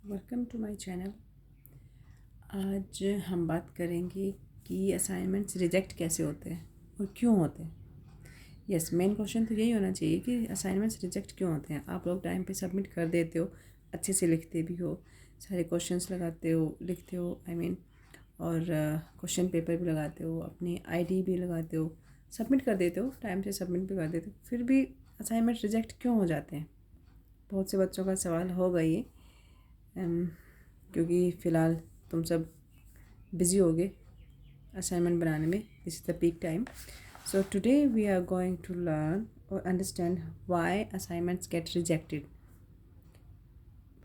Welcome to my channel. आज हम बात करेंगे कि असाइनमेंट्स रिजेक्ट कैसे होते हैं और क्यों होते हैं। यस, मेन क्वेश्चन तो यही होना चाहिए कि असाइनमेंट्स रिजेक्ट क्यों होते हैं। आप लोग टाइम पे सबमिट कर देते हो, अच्छे से लिखते भी हो, सारे क्वेश्चंस लगाते हो, लिखते हो और क्वेश्चन पेपर भी लगाते हो, अपनी आईडी भी लगाते हो, सबमिट कर देते हो, टाइम से सबमिट भी कर देते हो, फिर भी असाइनमेंट रिजेक्ट क्यों हो जाते हैं। बहुत से बच्चों का सवाल होगा ये, क्योंकि फ़िलहाल तुम सब बिज़ी हो गए असाइनमेंट बनाने में। This is the peak time. So today we are going to learn और understand why assignments get rejected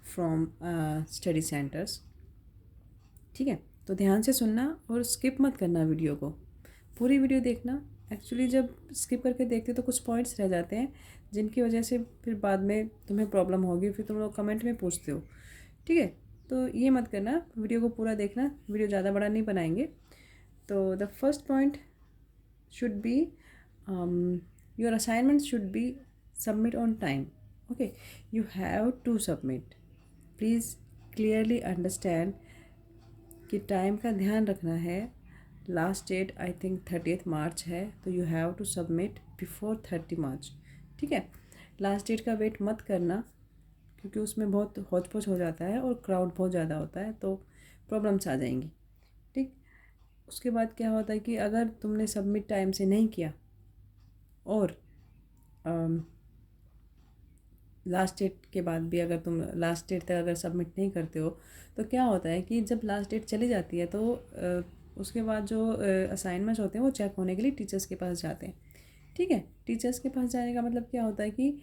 from study centres. ठीक है, तो ध्यान से सुनना और स्किप मत करना वीडियो को, पूरी वीडियो देखना। एक्चुअली जब स्किप करके देखते तो कुछ पॉइंट्स रह जाते हैं जिनकी वजह से फिर बाद में तुम्हें प्रॉब्लम होगी, फिर तुम लोग कमेंट में पूछते हो। ठीक है, तो ये मत करना, वीडियो को पूरा देखना। वीडियो ज़्यादा बड़ा नहीं बनाएंगे। तो the first point should be your assignment should be submit on time. Okay, you have to submit. Please clearly understand कि टाइम का ध्यान रखना है। Last date I think 30 March है, तो you have to submit before 30 March. ठीक है, last date का वेट मत करना, क्योंकि उसमें बहुत हौच पौच हो जाता है और क्राउड बहुत ज़्यादा होता है, तो प्रॉब्लम्स आ जाएंगी। ठीक, उसके बाद क्या होता है कि अगर तुमने सबमिट टाइम से नहीं किया और लास्ट डेट के बाद भी अगर तुम लास्ट डेट तक अगर सबमिट नहीं करते हो, तो क्या होता है कि जब लास्ट डेट चली जाती है तो उसके बाद जो असाइनमेंट्स होते हैं वो चेक होने के लिए टीचर्स के पास जाते हैं। ठीक है, टीचर्स के पास जाने का मतलब क्या होता है कि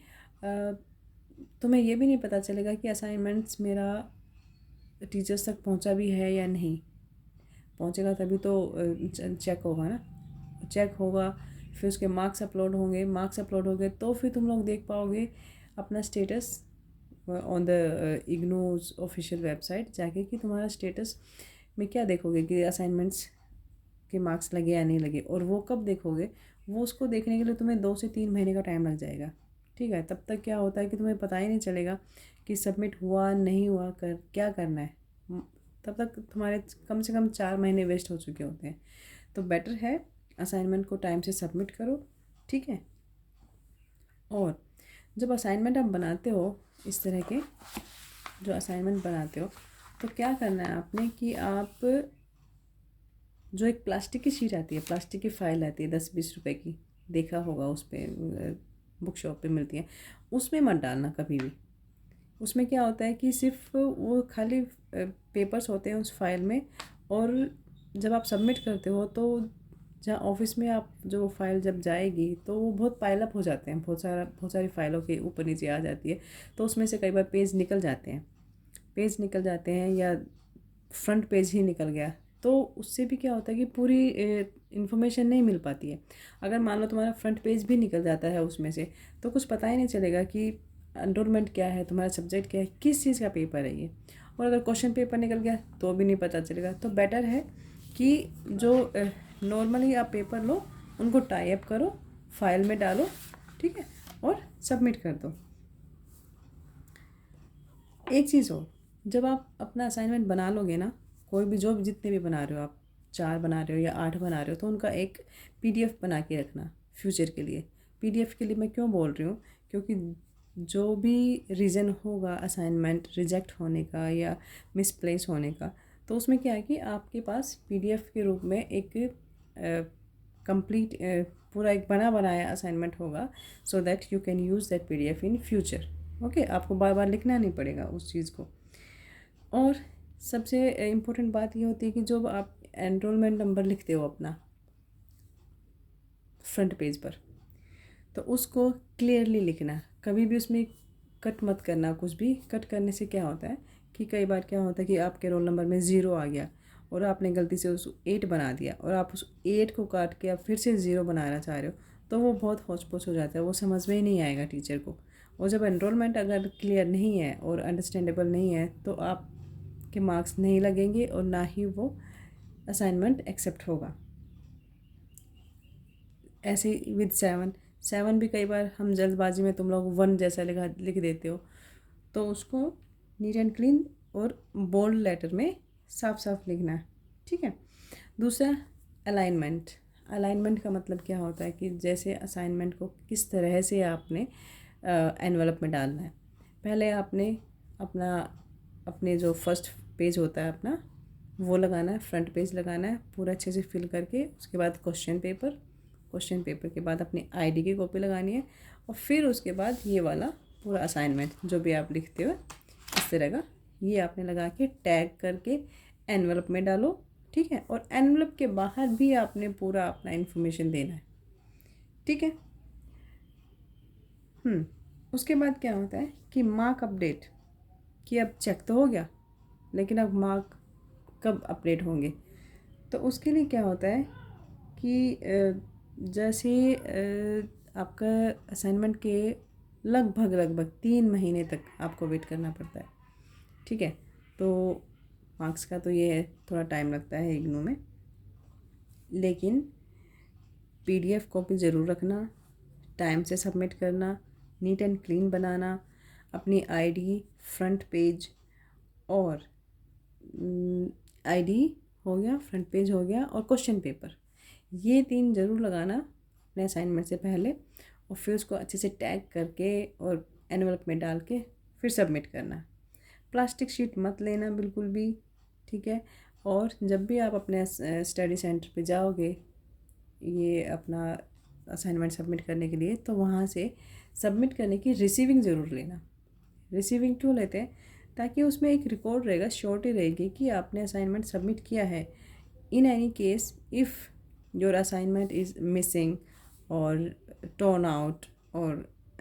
तुम्हें ये भी नहीं पता चलेगा कि असाइनमेंट्स मेरा टीचर्स तक पहुंचा भी है या नहीं। पहुंचेगा तभी तो चेक होगा ना, चेक होगा, फिर उसके मार्क्स अपलोड होंगे। मार्क्स अपलोड हो गए तो फिर तुम लोग देख पाओगे अपना status on the IGNOU's official website जाके कि तुम्हारा स्टेटस में क्या देखोगे कि असाइनमेंट्स के मार्क्स लगे या नहीं लगे। और वो कब देखोगे, वो उसको देखने के लिए तुम्हें 2 से 3 महीने का टाइम लग जाएगा। ठीक है, तब तक क्या होता है कि तुम्हें पता ही नहीं चलेगा कि सबमिट हुआ नहीं हुआ, कर क्या करना है। तब तक तुम्हारे कम से कम 4 महीने वेस्ट हो चुके होते हैं। तो बेटर है असाइनमेंट को टाइम से सबमिट करो। ठीक है, और जब असाइनमेंट आप बनाते हो, इस तरह के जो असाइनमेंट बनाते हो, तो क्या करना है आपने कि आप जो एक प्लास्टिक की शीट आती है, प्लास्टिक की फ़ाइल आती है 10-20 रुपए की, देखा होगा उस पर, बुक शॉप पे मिलती है, उसमें मत डालना कभी भी। उसमें क्या होता है कि सिर्फ वो खाली पेपर्स होते हैं उस फाइल में, और जब आप सबमिट करते हो तो जहाँ ऑफिस में आप जो फाइल जब जाएगी तो वो बहुत पाइलअप हो जाते हैं, बहुत सारी फाइलों के ऊपर नीचे आ जाती है, तो उसमें से कई बार पेज निकल जाते हैं, या फ्रंट पेज ही निकल गया, तो उससे भी क्या होता है कि पूरी इन्फॉर्मेशन नहीं मिल पाती है। अगर मान लो तुम्हारा फ्रंट पेज भी निकल जाता है उसमें से, तो कुछ पता ही नहीं चलेगा कि एनरोलमेंट क्या है, तुम्हारा सब्जेक्ट क्या है, किस चीज़ का पेपर है ये। और अगर क्वेश्चन पेपर निकल गया तो भी नहीं पता चलेगा। तो बेटर है कि जो नॉर्मली आप पेपर लो, उनको टाई अप करो, फाइल में डालो, ठीक है, और सबमिट कर दो। एक चीज़ हो, जब आप अपना असाइनमेंट बना लोगे ना, कोई भी जो जितने भी बना रहे हो आप, 4 बना रहे हो या 8 बना रहे हो, तो उनका एक पीडीएफ बना के रखना फ्यूचर के लिए। पीडीएफ के लिए मैं क्यों बोल रही हूँ, क्योंकि जो भी रीज़न होगा असाइनमेंट रिजेक्ट होने का या मिसप्लेस होने का, तो उसमें क्या है कि आपके पास पीडीएफ के रूप में एक कंप्लीट पूरा एक बना बनाया असाइनमेंट होगा, so that you can use that PDF in future. Okay, आपको बार बार लिखना नहीं पड़ेगा उस चीज़ को। और सबसे इम्पोर्टेंट बात ये होती है कि जब आप एनरोलमेंट नंबर लिखते हो अपना फ्रंट पेज पर, तो उसको क्लियरली लिखना, कभी भी उसमें कट मत करना। कुछ भी कट करने से क्या होता है कि कई बार क्या होता है कि आपके रोल नंबर में 0 आ गया और आपने गलती से उस 8 बना दिया, और आप उस 8 को काट के आप फिर से 0 बनाना चाह रहे हो, तो वो बहुत हौच पौच हो जाता है, वो समझ में ही नहीं आएगा टीचर को। और जब एनरोलमेंट अगर क्लियर नहीं है और अंडरस्टैंडेबल नहीं है, तो आपके मार्क्स नहीं लगेंगे और ना ही वो असाइनमेंट एक्सेप्ट होगा। ऐसे ही विद 7 भी कई बार हम जल्दबाजी में तुम लोग 1 जैसा लिख देते हो, तो उसको नीट एंड क्लीन और बोल्ड लेटर में साफ साफ लिखना है, ठीक है। दूसरा, अलाइनमेंट। अलाइनमेंट का मतलब क्या होता है कि जैसे असाइनमेंट को किस तरह से आपने एनवलप में डालना है। पहले आपने अपने जो फर्स्ट पेज होता है अपना, वो लगाना है, फ्रंट पेज लगाना है पूरा अच्छे से फिल करके। उसके बाद क्वेश्चन पेपर के बाद अपनी आईडी की कॉपी लगानी है, और फिर उसके बाद ये वाला पूरा असाइनमेंट जो भी आप लिखते हो इस तरह का, ये आपने लगा के टैग करके एनवलप में डालो, ठीक है। और एनवलप के बाहर भी आपने पूरा अपना इन्फॉर्मेशन देना है, ठीक है। उसके बाद क्या होता है कि मार्क अपडेट, कि अब चेक तो हो गया, लेकिन अब मार्क कब अपडेट होंगे। तो उसके लिए क्या होता है कि जैसे आपका असाइनमेंट के लगभग 3 महीने तक आपको वेट करना पड़ता है, ठीक है। तो मार्क्स का तो ये है, थोड़ा टाइम लगता है इग्नू में, लेकिन पीडीएफ कॉपी ज़रूर रखना, टाइम से सबमिट करना, नीट एंड क्लीन बनाना, अपनी आईडी, फ्रंट पेज और आईडी हो गया, फ्रंट पेज हो गया, और क्वेश्चन पेपर, ये 3 ज़रूर लगाना अपने असाइनमेंट से पहले, और फिर उसको अच्छे से टैग करके और एनवलप में डाल के फिर सबमिट करना। प्लास्टिक शीट मत लेना बिल्कुल भी, ठीक है। और जब भी आप अपने स्टडी सेंटर पे जाओगे ये अपना असाइनमेंट सबमिट करने के लिए, तो वहाँ से सबमिट करने की रिसीविंग ज़रूर लेना। रिसीविंग क्यों लेते हैं? ताकि उसमें एक रिकॉर्ड रहेगा, श्योरिटी रहेगी कि आपने असाइनमेंट सबमिट किया है। In any case if your assignment is missing और torn out, or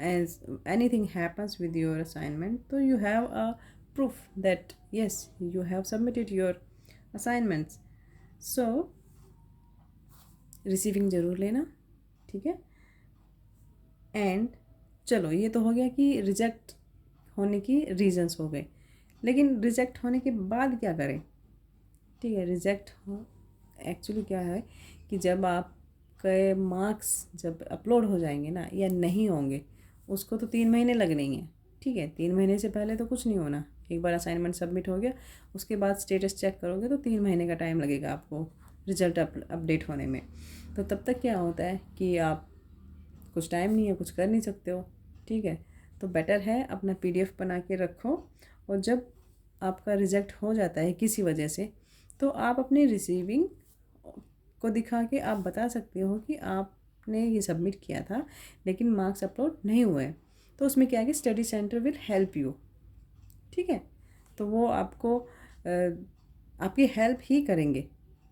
as anything happens with your assignment, so you have a proof that yes, you have submitted your assignments. So receiving ज़रूर लेना, ठीक है। And चलो, ये तो हो गया कि रिजेक्ट होने की रीजंस हो गए, लेकिन रिजेक्ट होने के बाद क्या करें, ठीक है। रिजेक्ट हो एक्चुअली क्या है कि जब आपके मार्क्स जब अपलोड हो जाएंगे ना, या नहीं होंगे, उसको तो 3 महीने लगने ही हैं, ठीक है। 3 महीने से पहले तो कुछ नहीं होना। एक बार असाइनमेंट सबमिट हो गया, उसके बाद स्टेटस चेक करोगे तो 3 महीने का टाइम लगेगा आपको रिजल्ट अपडेट होने में। तो तब तक क्या होता है कि आप कुछ टाइम नहीं है, कुछ कर नहीं सकते हो, ठीक है। तो बेटर है अपना पीडीएफ बना के रखो, और जब आपका रिजेक्ट हो जाता है किसी वजह से, तो आप अपनी रिसीविंग को दिखा के आप बता सकते हो कि आपने ये सबमिट किया था लेकिन मार्क्स अपलोड नहीं हुए। तो उसमें क्या है कि study centre will help you, ठीक है। तो वो आपको आपकी हेल्प ही करेंगे।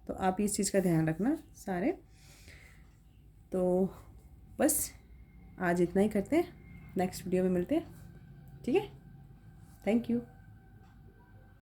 तो आप इस चीज़ का ध्यान रखना सारे। तो बस आज इतना ही करते हैं, नेक्स्ट वीडियो में मिलते हैं, ठीक है। Thank you.